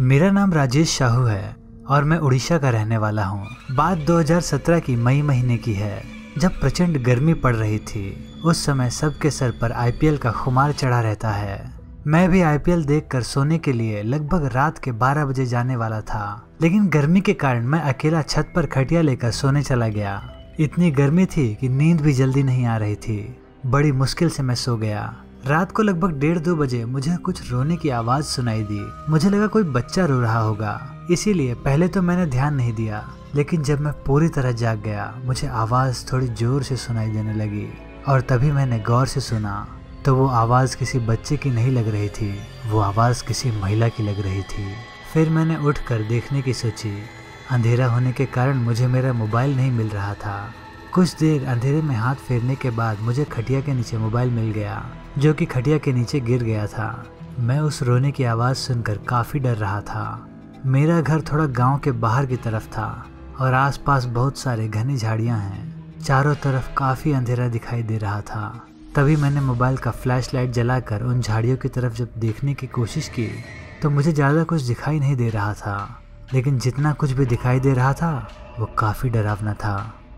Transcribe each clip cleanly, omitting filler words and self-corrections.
मेरा नाम राजेश शाहू है और मैं उड़ीसा का रहने वाला हूँ। बात 2017 की मई महीने की है, जब प्रचंड गर्मी पड़ रही थी। उस समय सबके सर पर आईपीएल का खुमार चढ़ा रहता है। मैं भी आईपीएल देखकर सोने के लिए लगभग रात के 12 बजे जाने वाला था, लेकिन गर्मी के कारण मैं अकेला छत पर खटिया लेकर सोने चला गया। इतनी गर्मी थी कि नींद भी जल्दी नहीं आ रही थी। बड़ी मुश्किल से मैं सो गया। रात को लगभग 1:30-2 बजे मुझे कुछ रोने की आवाज सुनाई दी। मुझे लगा कोई बच्चा रो रहा होगा, इसीलिए पहले तो मैंने ध्यान नहीं दिया। लेकिन जब मैं पूरी तरह जाग गया, मुझे आवाज थोड़ी जोर से सुनाई देने लगी और तभी मैंने गौर से सुना तो वो आवाज किसी बच्चे की नहीं लग रही थी, वो आवाज किसी महिला की लग रही थी। फिर मैंने उठकर देखने की सोची। अंधेरा होने के कारण मुझे मेरा मोबाइल नहीं मिल रहा था। कुछ देर अंधेरे में हाथ फेरने के बाद मुझे खटिया के नीचे मोबाइल मिल गया, जो कि खटिया के नीचे गिर गया था। मैं उस रोने की आवाज़ सुनकर काफ़ी डर रहा था। मेरा घर थोड़ा गांव के बाहर की तरफ था और आसपास बहुत सारे घनी झाड़ियां हैं। चारों तरफ काफ़ी अंधेरा दिखाई दे रहा था। तभी मैंने मोबाइल का फ्लैशलाइट जलाकर उन झाड़ियों की तरफ जब देखने की कोशिश की तो मुझे ज़्यादा कुछ दिखाई नहीं दे रहा था, लेकिन जितना कुछ भी दिखाई दे रहा था वो काफ़ी डरावना था।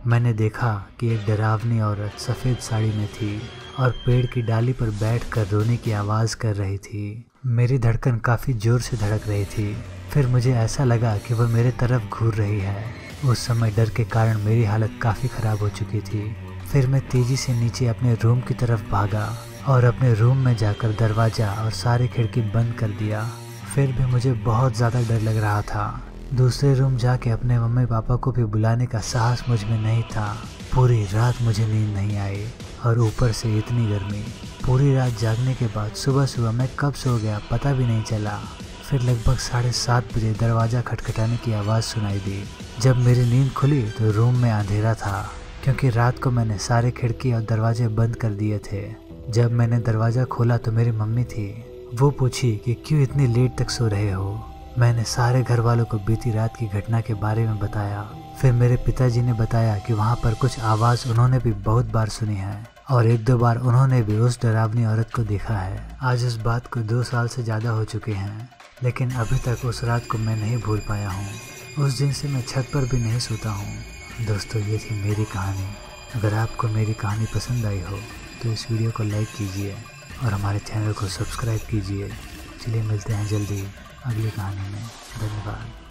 मैंने देखा कि एक डरावनी औरत सफ़ेद साड़ी में थी और पेड़ की डाली पर बैठकर रोने की आवाज़ कर रही थी। मेरी धड़कन काफ़ी ज़ोर से धड़क रही थी। फिर मुझे ऐसा लगा कि वह मेरे तरफ घूर रही है। उस समय डर के कारण मेरी हालत काफ़ी ख़राब हो चुकी थी। फिर मैं तेज़ी से नीचे अपने रूम की तरफ भागा और अपने रूम में जाकर दरवाज़ा और सारी खिड़की बंद कर दिया। फिर भी मुझे बहुत ज़्यादा डर लग रहा था। दूसरे रूम जाके अपने मम्मी पापा को भी बुलाने का साहस मुझ में नहीं था। पूरी रात मुझे नींद नहीं आई और ऊपर से इतनी गर्मी। पूरी रात जागने के बाद सुबह मैं कब सो गया पता भी नहीं चला। फिर लगभग 7:30 बजे दरवाज़ा खटखटाने की आवाज़ सुनाई दी। जब मेरी नींद खुली तो रूम में अंधेरा था, क्योंकि रात को मैंने सारे खिड़की और दरवाजे बंद कर दिए थे। जब मैंने दरवाज़ा खोला तो मेरी मम्मी थी। वो पूछी कि क्यों इतनी लेट तक सो रहे हो। मैंने सारे घर वालों को बीती रात की घटना के बारे में बताया। फिर मेरे पिताजी ने बताया कि वहाँ पर कुछ आवाज़ उन्होंने भी बहुत बार सुनी है और 1-2 बार उन्होंने भी उस डरावनी औरत को देखा है। आज उस बात को 2 साल से ज़्यादा हो चुके हैं, लेकिन अभी तक उस रात को मैं नहीं भूल पाया हूँ। उस दिन से मैं छत पर भी नहीं सोता हूँ। दोस्तों, ये थी मेरी कहानी। अगर आपको मेरी कहानी पसंद आई हो तो इस वीडियो को लाइक कीजिए और हमारे चैनल को सब्सक्राइब कीजिए। चलिए मिलते हैं जल्दी अगली कहानी में। धन्यवाद।